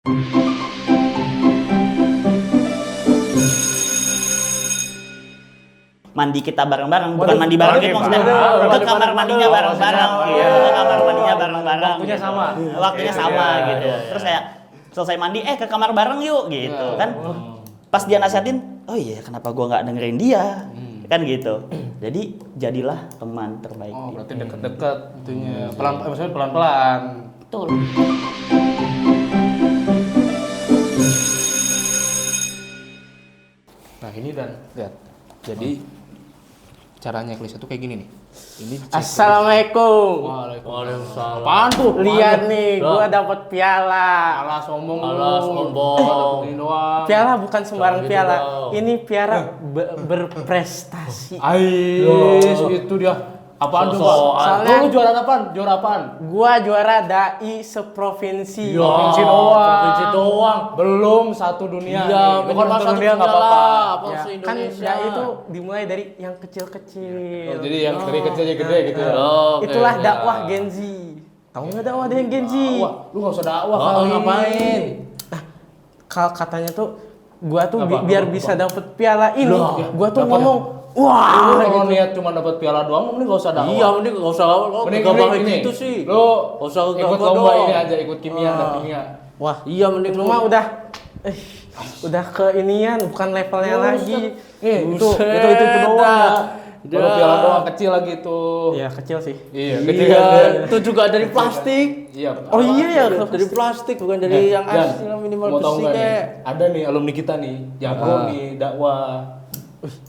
Mandi kita bareng-bareng, bukan mandi bareng gitu maksudnya. Ke kamar mandinya bareng-bareng. Ke kamar mandinya bareng-bareng. Waktunya sama. Waktunya sama gitu. Terus kayak selesai mandi, ke kamar bareng yuk gitu kan. Pas dia nasihatin, oh iya kenapa gua nggak dengerin dia? Kan gitu. Jadi jadilah teman terbaik. Oh, berarti deket-deket intinya. Maksudnya pelan-pelan. Betul. Nah, ini dan lihat. Jadi caranya Eklis itu kayak gini nih. Ini Assalamualaikum. Waalaikumsalam. Apaan tuh? Lihat nih, gua dapat piala. Alah sombong. Alah, sombong. Ini doang. Piala bukan sembarang Jangan gitu piala. dong. Ini piala berprestasi. Ais, itu dia. Apaan tuh, Pak? Soalnya- Lu juara apaan? Juara apaan? Gua juara dai seprovinsi. Provinsi doang. Provinsi doang. Belum satu dunia. Iya, nih. minimal Bukan satu dunia nggak piala. apa-apa. Ya, Se kan Indonesia. dai itu dimulai dari yang kecil-kecil. Oh, jadi yang dari kecil jadi gede gitu. Oke. Itulah dakwah Gen Z. Tahu nggak dakwah dari Gen Z? Dakwah. Lu nggak usah dakwah Oh, kali. ngapain? Katanya tuh gua tuh Apa? biar Apa? bisa dapet piala ini, Loh, gua tuh dapat ngomong, Lu wah, kalau niat cuma dapat piala doang, mending gak usah dakwah. Iya, mending gak usah gampang kayak gitu sih. Lu Gak usah ikut gabah lomba doang. ini aja, ikut kimia dan kimia. wah, Iya, mending itu lu mah udah ke inian, bukan levelnya lagi. Itu Buset, doang. dah. Baru piala doang kecil lagi tuh. Iya kecil sih. Iya, kecil Iya, kan. itu juga dari plastik. Iya. Oh iya ya, Dari plastik bukan dari yang Jan, asli yang minimal mau tahu besi nggak nih? kayak. Ada nih alumni kita nih, jago nih dakwah.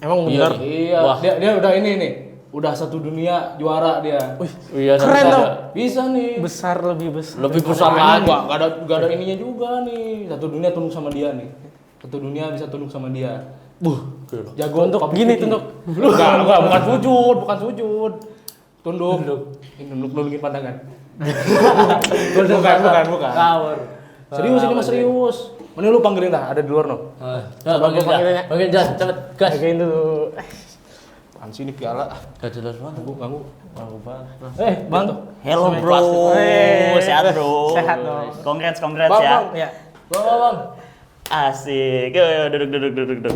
emang bener. Iya, Wah. dia udah ini nih. Udah satu dunia juara dia. Iya, Keren bisa. dong. Bisa nih. Besar lebih besar. Lebih besar Makanya lagi. gak ada ininya juga nih. Satu dunia tunduk sama dia nih. Satu dunia bisa tunduk sama dia. Jago Tunduk, public gini speaking. tunduk. Lu enggak, bukan sujud. Tunduk. Nunduk pandangan. bukan. Kawur. Serius ini mah serius. Mending lu panggilin dah, ada di luar no. Nah, panggilnya. panggil Jan, cepet, gas. Jagain dulu. Apaan sih ini piala? Gak jelas banget. Ganggu. Bang. Hello bro, sehat bro. Sehat dong. Congrats Bang, ya. bang. Ya. Bang. Asik. Yo, duduk.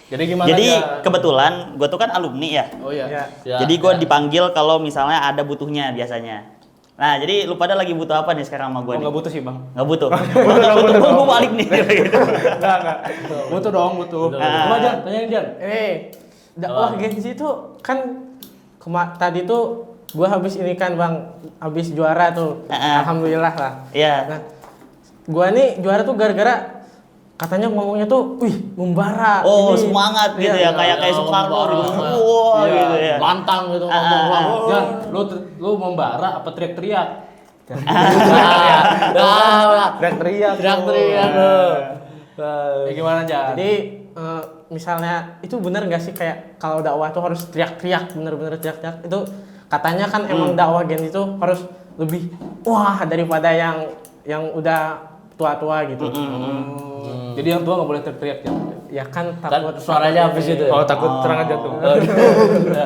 Jadi gimana Jadi Jan? kebetulan gue tuh kan alumni ya. Oh iya. Ya. Ya, Jadi gue ya. dipanggil kalau misalnya ada butuhnya biasanya. Nah, jadi lu pada lagi butuh apa nih sekarang sama gue Oh, nih? enggak butuh sih, Bang. Nggak butuh. Butuh gue balik nih. Gitu. Enggak. Butuh dong, butuh. Coba Jan, tanyain Jan. Dakwah Gen Z itu kan tadi tuh gua habis ini kan Bang, habis juara tuh. Alhamdulillah lah. Iya. Nah, gua nih juara tuh gara-gara katanya ngomongnya tuh, wih, membara. Oh, ini." semangat gitu Iya. ya, kayak Soekarno gitu. Wah, Iya. gitu ya. Lantang gitu ngomong. Jan, lu membara apa teriak-teriak? Teriak-teriak. Teriak-teriak. Gimana Jan? Jadi misalnya itu bener nggak sih kayak kalau dakwah tuh harus teriak-teriak, bener-bener teriak-teriak. Itu katanya kan emang dakwah Gen Z itu harus lebih wah daripada yang udah tua-tua gitu. Jadi yang tua nggak boleh teriak-teriak Jan. Ya kan Kan takut suaranya habis itu. Oh, takut serangan jantung.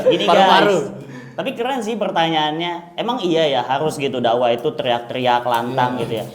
Gini Paru-paru. guys. Tapi keren sih pertanyaannya. Emang iya ya harus gitu dakwah itu teriak-teriak lantang gitu ya.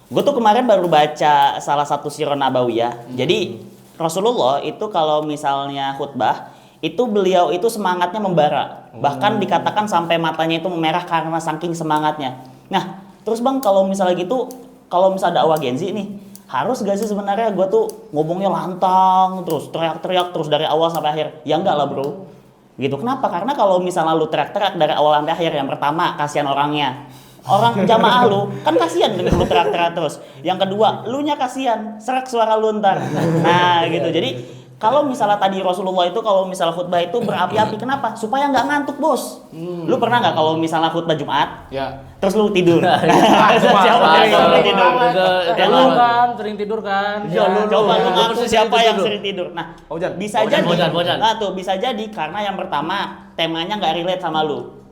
Gue tuh kemarin baru baca salah satu sirah nabawiyah. Jadi Rasulullah itu kalau misalnya khutbah itu beliau itu semangatnya membara. Bahkan dikatakan sampai matanya itu memerah karena saking semangatnya. Nah, terus Bang kalau misalnya gitu, kalau misalnya dakwah Gen Z nih, harus gak sih sebenarnya gue tuh ngomongnya lantang terus teriak-teriak terus dari awal sampai akhir? Ya enggak lah bro. Gitu. Kenapa? Karena kalau misalnya lu teriak-teriak dari awal sampai akhir, yang pertama kasihan orangnya. Orang jamaah lu kan kasihan dengan lu teriak-teriak terus. Yang kedua, lu nya kasihan, serak suara lu ntar. Nah, gitu. Jadi kalau misalnya tadi Rasulullah itu kalau misalnya khutbah itu berapi-api, kenapa? Supaya nggak ngantuk, Bos. Lu pernah nggak kalau misalnya khutbah Jumat, Ya. terus lu tidur? Jumat. Siapa yang sering tidur? Ya lu kan sering tidur kan? Ya, coba lu ngaku siapa yang sering tidur. Nah, Ojan. bisa jadi. Bojan. Nah, tuh bisa jadi karena yang pertama temanya nggak relate sama lu.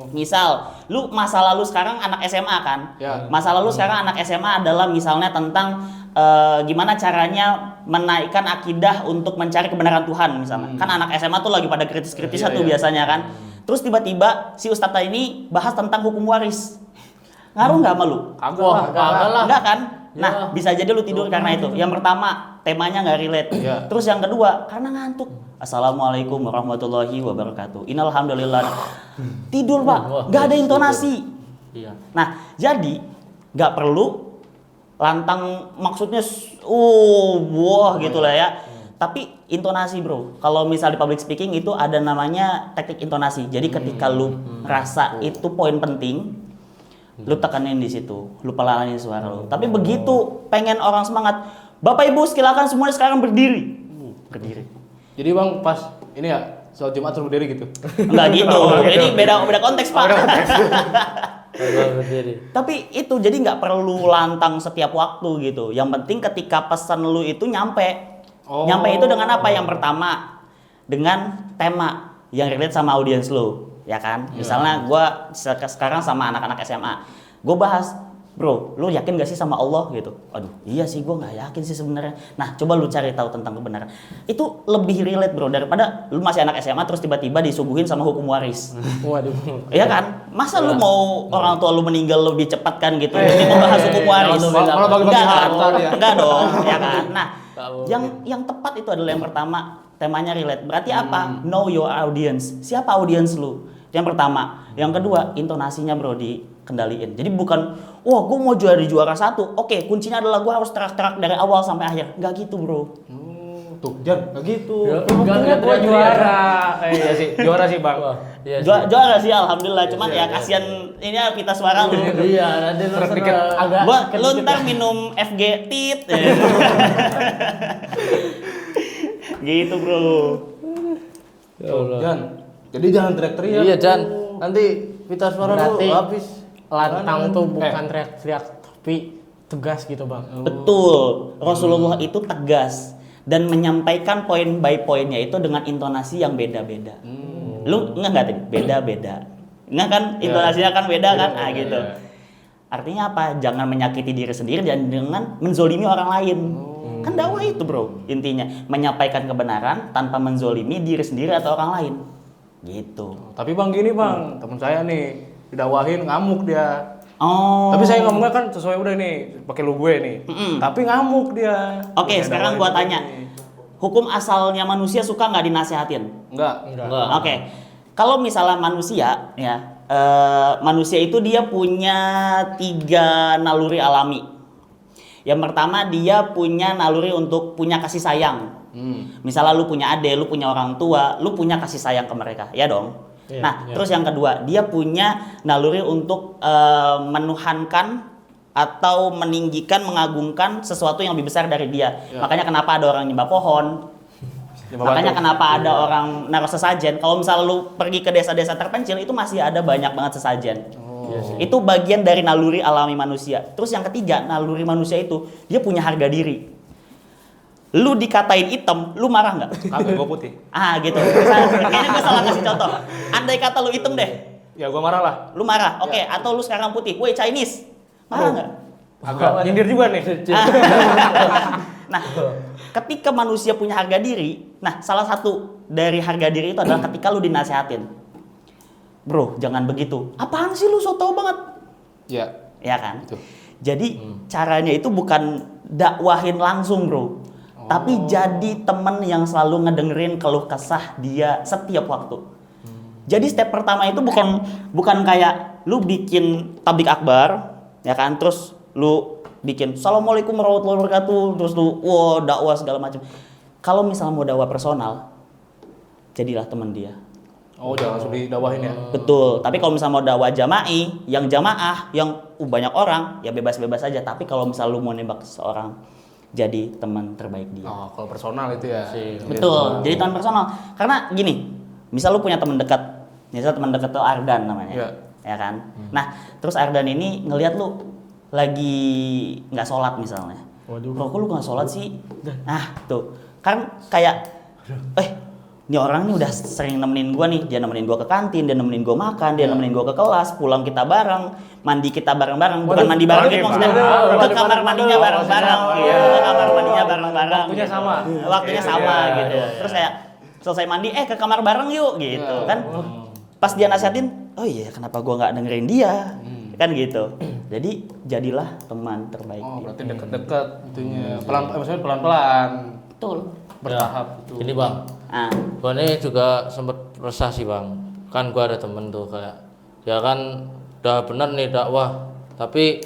Misal, lu masa lalu sekarang anak SMA kan? Ya. Masa lalu sekarang anak SMA adalah misalnya tentang gimana caranya menaikkan akidah untuk mencari kebenaran Tuhan misalnya. Kan anak SMA tuh lagi pada kritis-kritisnya tuh biasanya kan. Terus tiba-tiba si ustadz ini bahas tentang hukum waris. Ngaruh nggak sama lu? Wah, kagak lah. Enggak kan? Nah, Ya. bisa jadi lu tidur karena itu. Yang pertama, temanya nggak relate. Iya. Terus yang kedua, karena ngantuk. Assalamualaikum warahmatullahi wabarakatuh. Innalhamdulillah. Tidur, Pak. Wah, Nggak ada intonasi. Iya. Nah, jadi nggak perlu lantang maksudnya wah gitu lah ya. Tapi intonasi, Bro. Kalau misal di public speaking itu ada namanya teknik intonasi. Jadi ketika lu rasa itu poin penting, lu tekanin di situ, lu pelanin suara lu. Tapi begitu pengen orang semangat, Bapak Ibu silakan semuanya sekarang berdiri. Berdiri. Jadi Bang pas ini ya sholat Jumat suruh berdiri gitu. Enggak gitu. Ini beda konteks, Pak. Kagak berdiri. Tapi itu jadi nggak perlu lantang setiap waktu gitu. Yang penting ketika pesan lu itu nyampe. Oh. Nyampe itu dengan apa? Yang pertama dengan tema yang relate sama audiens lu, ya kan? Misalnya gua sekarang sama anak-anak SMA. Gue bahas, "Bro, lu yakin gak sih sama Allah?" gitu. Aduh, iya sih gua nggak yakin sih sebenarnya. Nah, coba lu cari tahu tentang kebenaran. Itu lebih relate, Bro, daripada lu masih anak SMA terus tiba-tiba disuguhin sama hukum waris. Waduh. Iya kan? Masa lu mau orang tua lu meninggal lebih cepat kan gitu? Jadi mau bahas hukum waris. Malah bagi-bagi Enggak kan? harta ya. Enggak dong, ya kan? Nah, Tahu. yang tepat itu adalah yang pertama, temanya relate. Berarti apa? Know your audience. Siapa audience lu? Yang pertama. Yang kedua, intonasinya, Bro, dikendaliin. Jadi bukan, wah gue mau jadi juara satu. Oke, kuncinya adalah gue harus terak-terak dari awal sampai akhir. Enggak gitu, Bro. Tuh, Jan, nggak gitu. Ya, Untungnya nggak gue teriak-teriak. juara. Iya sih, juara sih Bang. Wah, iya sih. Juara sih alhamdulillah. Cuman ya kasihan ini ya pita suara lu. Iya, nanti lu Serak dikit. agak Lu ntar minum FG tit. Gitu, Bro. Ya Allah. Jan, jadi jangan teriak-teriak. Iya, Jan. Nanti pita suara lu Berarti habis. lantang tuh bukan teriak-teriak tapi tegas gitu, Bang. Betul. Rasulullah itu tegas dan menyampaikan poin by poinnya itu dengan intonasi yang beda-beda. Lu nggak tadi? Beda-beda. Nggak kan? Intonasinya kan beda kan? Ah gitu. Artinya apa? Jangan menyakiti diri sendiri dan dengan menzolimi orang lain. Kan dakwah itu, Bro. Intinya menyampaikan kebenaran tanpa menzolimi diri sendiri atau orang lain. Gitu. Tapi Bang gini Bang, teman saya nih didakwahin ngamuk dia. Oh. Tapi saya ngomongnya kan sesuai udah nih, pakai lu gue nih. Tapi ngamuk dia. Oke, Saya sekarang dakwahin gua juga tanya. nih. Hukum asalnya manusia suka nggak dinasehatin? Enggak. Enggak. Oke, kalau misalnya manusia, ya manusia itu dia punya 3 naluri alami. Yang pertama dia punya naluri untuk punya kasih sayang. Misalnya lu punya adik, lu punya orang tua, lu punya kasih sayang ke mereka, ya dong. Iya, Nah, iya. terus yang kedua dia punya naluri untuk menuhankan atau meninggikan, mengagungkan sesuatu yang lebih besar dari dia. Ya. Makanya kenapa ada orang nyembah pohon. Makanya kenapa ada orang naruh sesajen. Kalau misalnya lu pergi ke desa-desa terpencil itu masih ada banyak banget sesajen. Iya sih. Itu bagian dari naluri alami manusia. Terus yang ketiga, naluri manusia itu dia punya harga diri. Lu dikatain hitam, lu marah nggak? Kagak, gue putih. Ah gitu. Kayaknya gue salah kasih contoh. Andai kata lu hitam deh, Ya gue marah lah. lu marah. Oke, atau lu sekarang putih, woi Chinese. Marah nggak? Agak nyindir juga nih. Nah, ketika manusia punya harga diri, nah salah satu dari harga diri itu adalah ketika lu dinasehatin. Bro, jangan begitu. Apaan sih lu so tau banget? Ya. Ya kan? Betul. Jadi caranya itu bukan dakwahin langsung, Bro. Tapi jadi temen yang selalu ngedengerin keluh kesah dia setiap waktu. Jadi step pertama itu bukan kayak lu bikin tablik akbar, ya kan? Terus lu bikin Assalamualaikum warahmatullahi wabarakatuh, terus lu wow dakwah segala macam. Kalau misalnya mau dakwah personal, jadilah teman dia. Oh jangan langsung didakwahin ya. Betul. Tapi kalau misalnya mau dakwah jama'i, yang jamaah, yang banyak orang, ya bebas-bebas aja. Tapi kalau misalnya lu mau nembak seseorang, jadi teman terbaik dia. Oh kalau personal itu ya. Betul. Jadi teman personal. Karena gini, misal lu punya teman dekat, misal teman dekat tuh Ardan namanya, Iya. ya kan. Nah, terus Ardan ini ngelihat lu lagi nggak sholat misalnya. Waduh. Bro, kok lu nggak sholat sih? Nah, tuh kan kayak, ini orang nih udah sering nemenin gua nih, dia nemenin gua ke kantin, dia nemenin gua makan, dia nemenin gua ke kelas, pulang kita bareng, mandi kita bareng-bareng, bukan Waduh, mandi bareng gitu waduh, maksudnya, waduh, ke waduh, kamar waduh, mandinya waduh, bareng-bareng, waduh, iya, waduh, ke kamar waduh, mandinya waduh, bareng-bareng. waktunya gitu. sama. Waktunya Iya, sama iya, gitu. iya, Terus kayak selesai mandi, ke kamar bareng yuk gitu kan. Pas dia nasihatin, oh iya kenapa gua nggak dengerin dia? Kan gitu. Jadi jadilah teman terbaik. Oh, berarti dekat-dekat itunya. Maksudnya pelan-pelan, Betul. bertahap itu. Ini bang, Ah, gua ini juga sempet resah sih bang. Kan gua ada temen tuh kayak, ya kan udah bener nih dakwah, tapi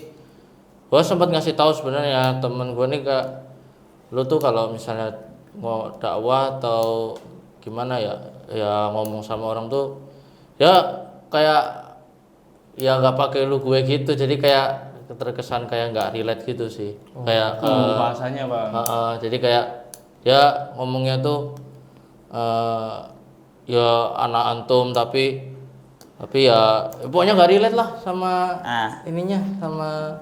gua sempet ngasih tahu sebenarnya temen gua nih kayak, lu tuh kalau misalnya mau dakwah atau gimana ya ngomong sama orang tuh, ya kayak ya nggak pakai lu gue gitu, jadi kayak terkesan kayak nggak relate gitu sih. Kayak Bahasanya bang. jadi kayak ya ngomongnya tuh ya anak antum tapi ya pokoknya nggak relate lah sama Ah. ininya, sama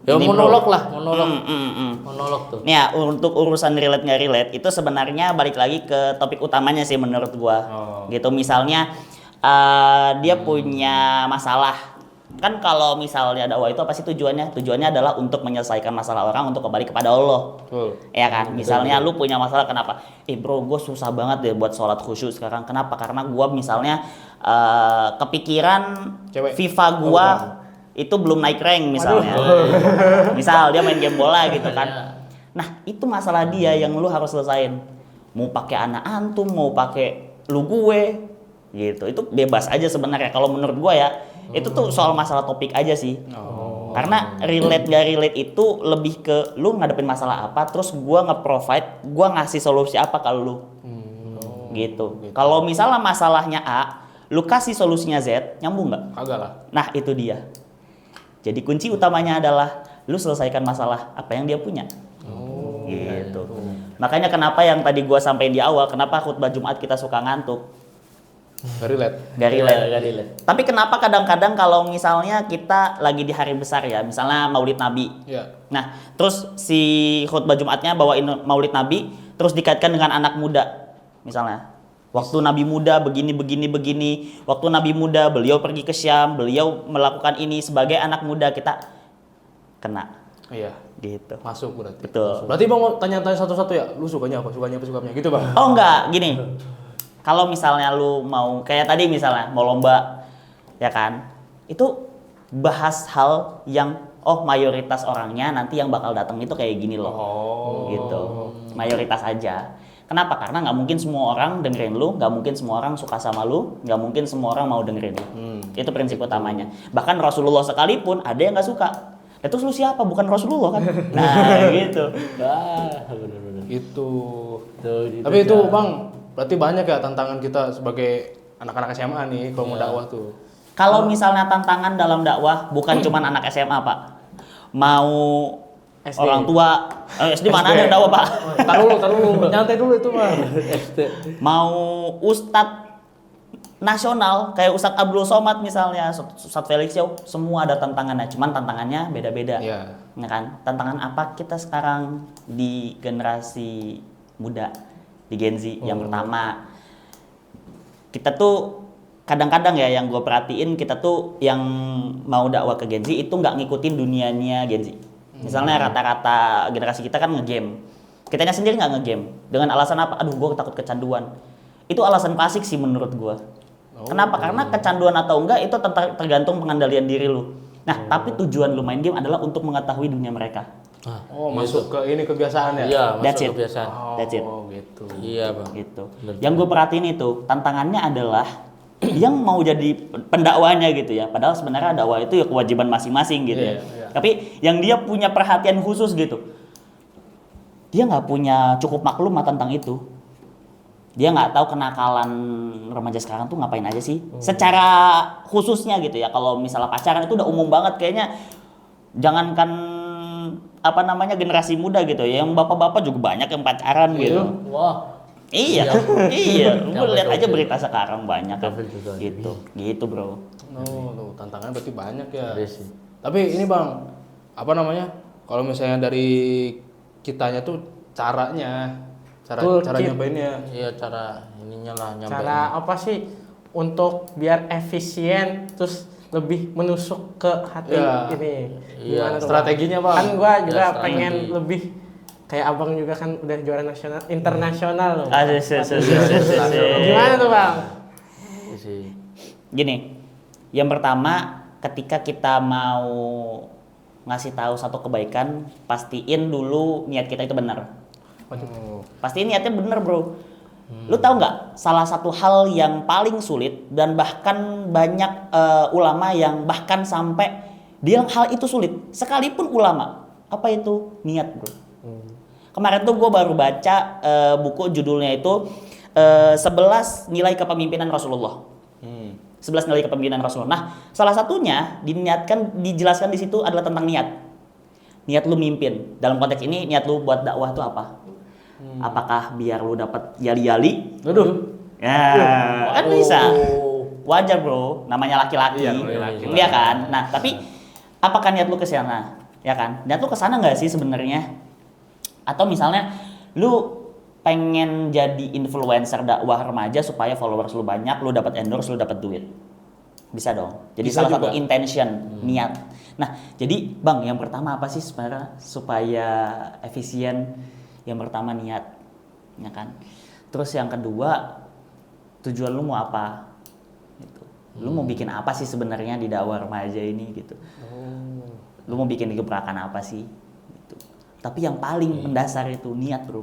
ya Ini, monolog bro. lah, monolog. Mm. Monolog tuh. Nih ya, untuk urusan relate nggak relate itu sebenarnya balik lagi ke topik utamanya sih menurut gua. Gitu misalnya dia punya masalah. Kan kalau misalnya dakwah itu apa sih tujuannya? Tujuannya adalah untuk menyelesaikan masalah orang untuk kembali kepada Allah. Betul. Ya kan? Misalnya lu punya masalah kenapa? Bro, gue susah banget deh buat sholat khusyuk sekarang. Kenapa? Karena gua misalnya kepikiran Cewek. FIFA gua itu belum naik rank misalnya. Misal dia main game bola gitu kan. Nah, itu masalah dia yang lu harus selesain. Mau pakai anak antum, mau pakai lu gue gitu. Itu bebas aja sebenarnya kalau menurut gua ya. Itu tuh soal masalah topik aja sih. Karena relate gak relate itu lebih ke lu ngadepin masalah apa, terus gua nge-provide, gua ngasih solusi apa ke lu. Gitu. Kalau misalnya masalahnya A, lu kasih solusinya Z, nyambung nggak? Kagak lah. Nah, itu dia. Jadi kunci utamanya adalah lu selesaikan masalah apa yang dia punya. Gitu. Makanya kenapa yang tadi gua sampaikan di awal, kenapa khutbah Jumat kita suka ngantuk? Gak relate. Gak relate. Nggak relate. Tapi kenapa kadang-kadang kalau misalnya kita lagi di hari besar ya, misalnya Maulid Nabi. Iya. Nah, terus si khutbah Jumatnya bawain Maulid Nabi, terus dikaitkan dengan anak muda. Misalnya, waktu Nabi muda begini. Waktu Nabi muda beliau pergi ke Syam, beliau melakukan ini sebagai anak muda, kita kena Iya. gitu. Masuk berarti. Betul. Berarti bang mau tanya-tanya satu-satu ya. Lu sukanya apa? Sukanya gitu bang. Oh enggak, gini. Kalau misalnya lu mau kayak tadi misalnya mau lomba, ya kan? Itu bahas hal yang mayoritas orangnya nanti yang bakal datang itu kayak gini loh. Gitu. Mayoritas aja. Kenapa? Karena nggak mungkin semua orang dengerin lu, nggak mungkin semua orang suka sama lu, nggak mungkin semua orang mau dengerin lu. Itu prinsip utamanya. Bahkan Rasulullah sekalipun ada yang nggak suka. Terus lu siapa? Bukan Rasulullah kan? Nah, gitu. Bener-bener. Itu. Tuh, Tapi itu bang, berarti banyak ya tantangan kita sebagai anak-anak SMA nih kalau mau dakwah tuh. Kalau misalnya tantangan dalam dakwah bukan cuma anak SMA, Pak. Mau SD. orang tua, SD mana ada yang dakwah, Pak? Tar dulu, nyantai dulu itu bang. Mau ustadz nasional kayak Ustadz Abdul Somad misalnya, Ustadz Felix Yao, semua ada tantangannya. Cuman tantangannya beda-beda. Iya. Ya kan? Tantangan apa kita sekarang di generasi muda, di Gen Z yang pertama. Kita tuh kadang-kadang ya yang gue perhatiin, kita tuh yang mau dakwah ke Gen Z itu nggak ngikutin dunianya Gen Z. Misalnya rata-rata generasi kita kan ngegame. Kitanya sendiri nggak ngegame. Dengan alasan apa? Aduh, gue takut kecanduan. Itu alasan klasik sih menurut gue. Kenapa? Karena kecanduan atau enggak itu tergantung pengendalian diri lu. Nah, tapi tujuan lu main game adalah untuk mengetahui dunia mereka. Oh, masuk ke ini kebiasaan ya? Iya, That's masuk it. kebiasaan. That's it. Oh, gitu. Iya bang. Gitu. Yang gue perhatiin itu tantangannya adalah yang mau jadi pendakwanya gitu ya. Padahal sebenarnya dakwah itu ya kewajiban masing-masing gitu ya. Iya. Tapi yang dia punya perhatian khusus gitu. Dia nggak punya cukup maklumat tentang itu. Dia nggak tahu kenakalan remaja sekarang tuh ngapain aja sih. Secara khususnya gitu ya. Kalau misalnya pacaran itu udah umum banget kayaknya. Jangankan apa namanya generasi muda gitu ya. Yang bapak-bapak juga banyak yang pacaran gitu. Wah. Iya, iya. Lu Yang lihat aja betul. berita sekarang banyak kan. Betul juga. Gitu bro. Tuh, tantangannya berarti banyak ya. Iya sih. Tapi ini bang, apa namanya? Kalau misalnya dari kitanya tuh cara Betul, nyampainnya. Iya, cara ininya lah nyampe. Cara apa sih untuk biar efisien terus lebih menusuk ke hati Ya. ini? Iya, Gimana tuh, strateginya, Bang? Kan gua juga Ya, strategi. pengen lebih kayak abang juga kan udah juara nasional, internasional loh. Gimana? Gimana tuh bang? Iya sih. Gini, yang pertama ketika kita mau ngasih tahu satu kebaikan, pastiin dulu niat kita itu benar. Pastiin niatnya benar, bro. Lu tahu nggak salah satu hal yang paling sulit dan bahkan banyak ulama yang bahkan sampai bilang hal itu sulit sekalipun ulama, apa itu? Niat, bro. Kemarin tuh gue baru baca buku judulnya itu 11 nilai kepemimpinan Rasulullah. 11 nilai kepemimpinan Rasulullah. Nah, salah satunya dijelaskan di situ adalah tentang niat. Niat lu mimpin. Dalam konteks ini niat lu buat dakwah itu apa? Apakah biar lu dapat yali-yali? Aduh. Ya, kan bisa. Wajar, bro. Namanya laki-laki. Iya, laki-laki. Iya kan? Nah, tapi apakah niat lu ke sana? Ya kan? Niat lu ke sana enggak sih sebenarnya? Atau misalnya lu pengen jadi influencer dakwah remaja supaya followers lu banyak, lu dapat endorse, lu dapat duit. Bisa dong. Jadi Bisa salah juga. satu intention, niat. Nah, jadi Bang, yang pertama apa sih sebenarnya supaya efisien? Yang pertama niat, ya kan? Terus yang kedua, tujuan lu mau apa? Gitu. Lu mau bikin apa sih sebenarnya di dakwah remaja ini gitu? Lu mau bikin gebrakan apa sih? Gitu. Tapi yang paling mendasar itu niat, bro.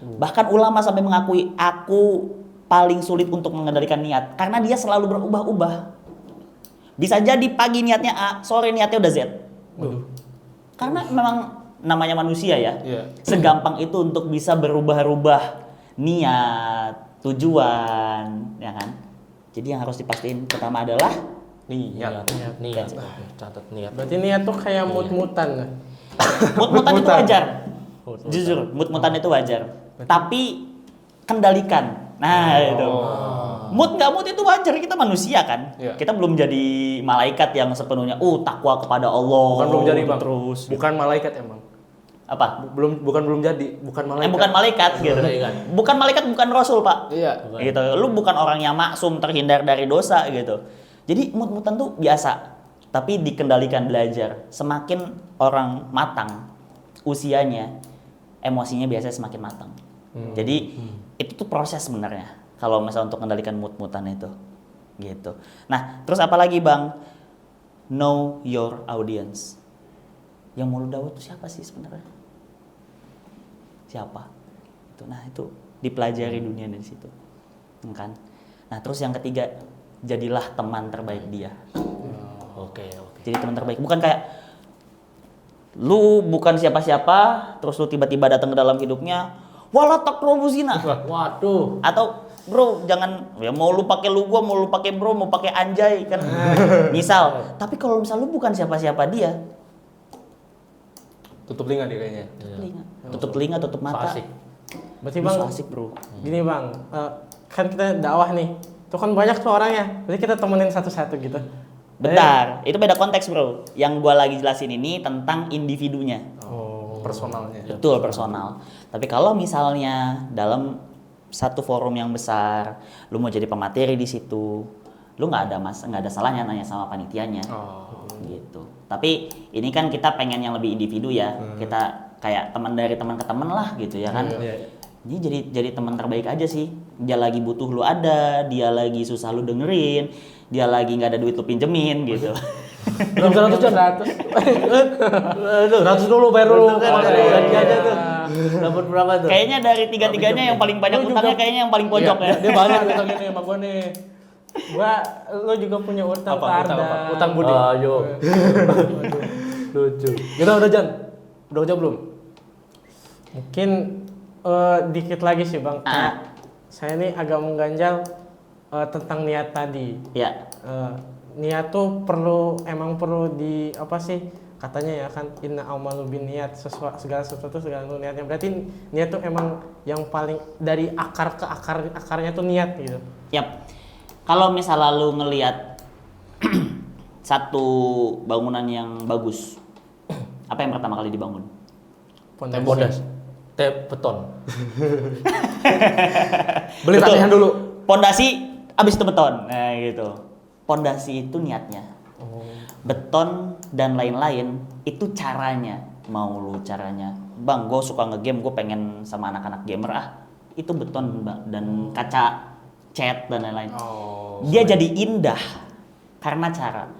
Bahkan ulama sampai mengakui aku paling sulit untuk mengendalikan niat karena dia selalu berubah-ubah. Bisa jadi pagi niatnya A, sore niatnya udah Z. Karena memang namanya manusia ya. Iya. Segampang itu untuk bisa berubah-ubah niat, tujuan, ya kan? Jadi yang harus dipastiin pertama adalah Niat. Niat. Oke, catat niat. Berarti niat tuh kayak mut-mutan. mut-mutan itu wajar. Mut-mutan. Jujur, mut-mutan itu wajar. Tapi kendalikan. Nah, itu. Mood nggak mood itu wajar, kita manusia kan. Iya. Kita belum jadi malaikat yang sepenuhnya takwa kepada Allah. Bukan belum jadi, Bang. Terus. Bukan malaikat emang. Apa? Belum jadi, bukan malaikat. Bukan malaikat gitu. Malaikat. Bukan malaikat, bukan rasul, Pak. Iya. Bukan. Gitu. Lu bukan orang yang maksum terhindar dari dosa gitu. Jadi mood-moodan tuh biasa, tapi dikendalikan belajar. Semakin orang matang usianya, emosinya biasanya semakin matang. Jadi itu tuh proses sebenarnya. Kalau misalnya untuk kendalikan mood-moodan itu, gitu. Nah, terus apa lagi, Bang? Know your audience. Yang mau lu dakwah tuh siapa sih sebenarnya? Siapa? Itu. Nah, itu dipelajari dunia dari situ. Kan? Nah, terus yang ketiga, jadilah teman terbaik dia. Oke. Jadi teman terbaik, bukan kayak lu bukan siapa-siapa, terus lu tiba-tiba datang ke dalam hidupnya, wala taqrabu zina. Waduh. Atau bro, jangan ya mau lu pakai lu gua, mau lu pakai bro, mau pakai anjay kan. Misal, tapi kalau misal lu bukan siapa-siapa dia, Tutup telinga dia kayaknya. tutup telinga, tutup mata. Fasik. Berarti Lu Bang, so asik, bro. gini Bang, kan kita dakwah nih. Tuh kan banyak tuh orangnya. Berarti kita temenin satu-satu gitu. Bentar, itu beda konteks, bro. Yang gua lagi jelasin ini tentang individunya. Personalnya. Betul, personal. Tapi kalau misalnya dalam satu forum yang besar, lu mau jadi pemateri di situ, lu nggak ada salahnya nanya sama panitianya, gitu. Tapi ini kan kita pengen yang lebih individu ya, kita kayak teman dari teman ke teman lah gitu ya kan. Ini jadi teman terbaik aja sih. Dia lagi butuh lu ada, dia lagi susah lu dengerin, dia lagi nggak ada duit lu pinjemin gitu. Belum 100 Jan. 100 dulu, bayar dulu. Gaji aja tuh. Dapat berapa tuh? Kayaknya dari tiga-tiganya yang paling banyak utangnya kayaknya yang paling pojok ya. Dia banyak utang ini sama gua nih. Lo juga punya utang ke Utang Arda. apa? Utang budi. Ayo. Lucu. Kita udah Jan. Udah jawab belum? Mungkin dikit lagi sih Bang. Saya ini agak mengganjal tentang niat tadi. Ya. Niat tuh emang perlu di apa sih katanya ya kan, inna amalu bin niat, segala sesuatu segala niatnya. Berarti niat tuh emang yang paling dari akar ke akarnya tuh niat gitu. Yap. Kalau misalnya lu ngelihat satu bangunan yang bagus, apa yang pertama kali dibangun? Pondasi. Beton. Beli Betul. latihan dulu. Pondasi, abis itu beton. Nah gitu. Pondasi itu niatnya. Beton dan lain-lain itu caranya. Mau lu caranya, Bang, gue suka ngegame, gue pengen sama anak-anak gamer itu beton, Bang, dan kaca cat dan lain-lain. Dia jadi indah karena cara.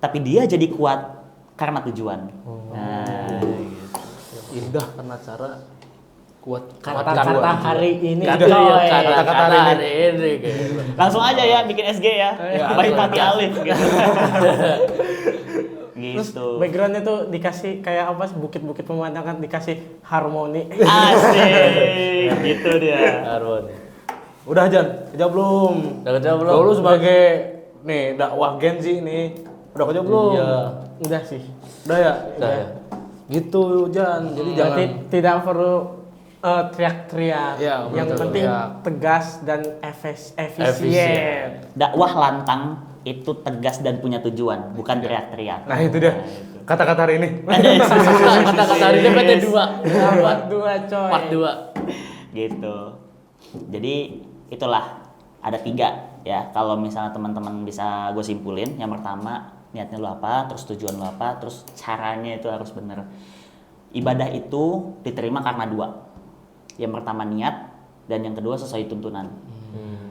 tapi dia jadi kuat karena tujuan. Nah, Indah karena cara kuat. Kata-kata hari ini Udah, coy. kata-kata hari ini gitu. langsung aja ya bikin SG ya, baik mati alif gitu. Terus Gitu. backgroundnya tuh dikasih kayak apa sih, bukit-bukit pemandangan dikasih harmoni. Asik, gitu dia. Harmoni. Udah Jan, kerja belum? Udah kerja belum? Lu sebagai nih dakwah Gen Z nih, udah kerja belum? Iya. Udah sih. Udah ya? Udah ya. Gitu Jan, jadi jangan Berarti tidak perlu teriak-teriak. Iya, Yang betul. penting Iya. tegas dan efisien. Dakwah lantang itu tegas dan punya tujuan, bukan teriak-teriak. Nah itu dia kata-kata hari ini. Kata-kata hari ini PT 2. Part 2 coy. Part 2. Gitu. Jadi itulah ada 3 ya. Kalau misalnya teman-teman bisa gue simpulin, yang pertama niatnya lu apa, terus tujuan lu apa, terus caranya itu harus bener. Ibadah itu diterima karena 2. Yang pertama niat, dan yang kedua sesuai tuntunan.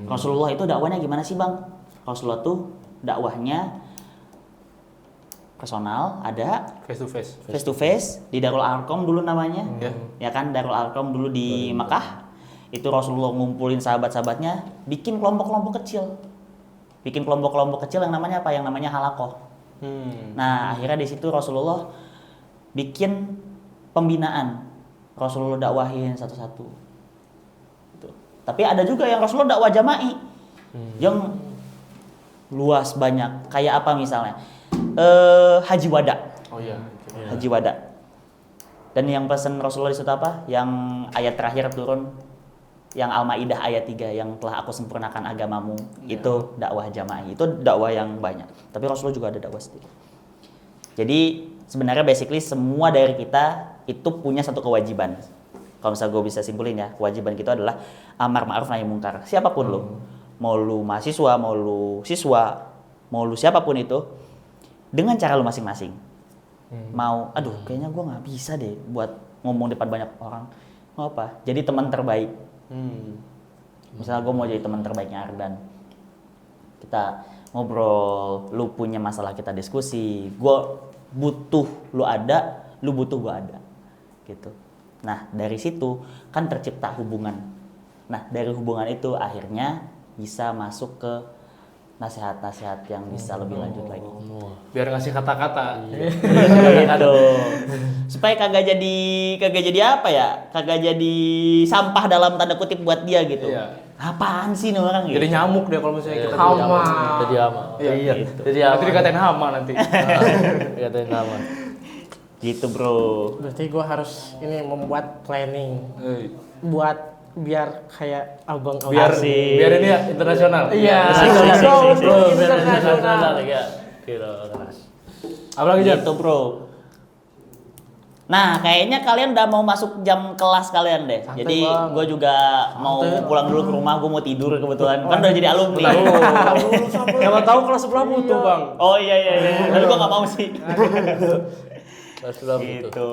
Rasulullah itu dakwahnya gimana sih bang? Rasulullah tuh dakwahnya personal, ada Face to face. face to face di Darul Arqam dulu namanya, Ya. ya kan, Darul Arqam dulu di Makkah. Itu Rasulullah ngumpulin sahabat-sahabatnya, bikin kelompok-kelompok kecil, yang namanya apa? Yang namanya halakoh. Nah akhirnya di situ Rasulullah bikin pembinaan, Rasulullah dakwahin satu-satu. Gitu. Tapi ada juga yang Rasulullah dakwah jama'i, yang luas banyak. Kayak apa misalnya? Haji wada. Oh iya. Haji wada. Dan yang pesan Rasulullah di situ apa? Yang ayat terakhir turun, yang Al-Maidah ayat 3, yang telah aku sempurnakan agamamu. Itu dakwah jama'i. Itu dakwah yang banyak. Tapi Rasulullah juga ada dakwah sendiri. Jadi sebenarnya basically semua dari kita itu punya satu kewajiban. Kalau misalnya gue bisa simpulin ya, kewajiban kita adalah amar ma'ruf nahi mungkar. Siapapun lu, mau lu mahasiswa, mau lu siswa, mau lu siapapun itu, dengan cara lu masing-masing. Mau, aduh kayaknya gue nggak bisa deh buat ngomong depan banyak orang. Nggak apa, jadi teman terbaik. Misalnya gue mau jadi teman terbaiknya Ardan, kita ngobrol, lu punya masalah kita diskusi, gue butuh lu ada, lu butuh gue ada, gitu. Nah dari situ kan tercipta hubungan. Nah dari hubungan itu akhirnya bisa masuk ke nasihat-nasihat yang bisa lebih lanjut lagi. Biar ngasih kata-kata. Gitu. Supaya kagak jadi apa ya? Kagak jadi sampah dalam tanda kutip buat dia gitu. Iya. Apaan sih nih orang gitu? Jadi nyamuk deh kalau misalnya kita. Hama. Jadi hama. Iya. Gitu. Jadi hama. Nanti dikatain hama nanti. Dikatain hama. Gitu bro. Berarti gue harus ini membuat planning buat biar kayak abang Biar Asik. biar ini ya internasional. Iya. Asik, asik, asik, asik. Internasional. Ya. Kira keras. Apalagi Jan? Gitu bro. Nah kayaknya kalian udah mau masuk jam kelas kalian deh. Santai, Jadi Bang. gue juga mau pulang dulu ke rumah. Gue mau tidur kebetulan. Kan udah jadi alumni. Siapa tahu kelas sebelah butuh bang. Oh iya. Tapi gue gak mau sih. Kelas berapa itu? Gitu.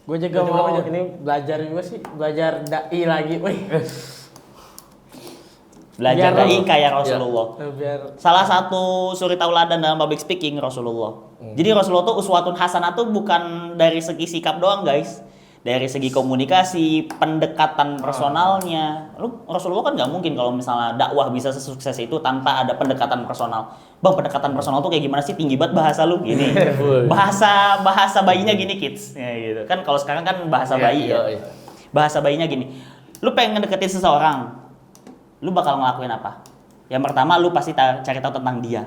Gue juga mau ini belajar juga sih, belajar dai lagi. Wih. Belajar Biar- dai kayak Rasulullah. Biar Salah satu suri tauladan dalam public speaking Rasulullah. Jadi Rasulullah tuh uswatun hasanah tuh bukan dari segi sikap doang guys. Dari segi komunikasi, pendekatan personalnya. Rasulullah kan nggak mungkin kalau misalnya dakwah bisa sesukses itu tanpa ada pendekatan personal. Bang, pendekatan personal tuh kayak gimana sih? Tinggi banget bahasa lu gini. bahasa bayinya gini kids. Ya gitu. Kan kalau sekarang kan bahasa bayi ya. Iya. Bahasa bayinya gini. Lu pengen ngedeketin seseorang, lu bakal ngelakuin apa? Yang pertama lu pasti cari tahu tentang dia.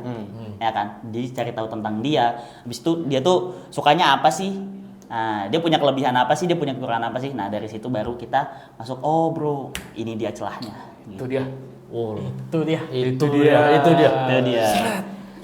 Ya kan? Jadi cari tahu tentang dia. Habis itu dia tuh sukanya apa sih? Nah, dia punya kelebihan apa sih? Dia punya kekurangan apa sih? Nah, dari situ baru kita masuk, oh bro, ini dia celahnya. Itu dia. Oh, itu dia. itu dia. Itu dia.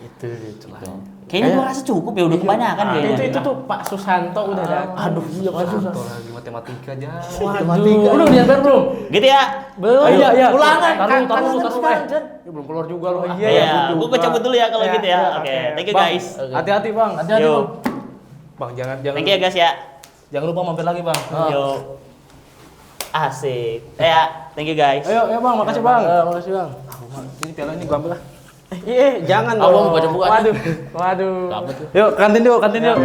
Itu dia celahnya. Kayaknya gua rasa cukup ya, udah kebanyakan kayaknya. Itu tuh Pak Susanto udah datang. Aduh iya Pak Susanto lagi matematika aja. Waduh. Udah diantar belum? Gitu ya. Belum. Iya iya. Ulangan. Taruh. Sekarang, Ya, belum keluar juga loh. Iya, gua cabut dulu ya kalau Iya, gitu ya. iya, Oke, oke. thank you Bang, guys. Hati-hati bang. Hati-hati, Yo. Bang jangan Thank you ya guys ya. jangan lupa mampir lagi bang. Yo. Asik. Ya, thank you guys. Ayo bang, makasih bang. Makasih bang. Ini piala ini gua ambil lah. Iya, jangan Apa dong. mau baca buku aja? Waduh. Apa tuh? Yuk, kantin yuk. Yuk.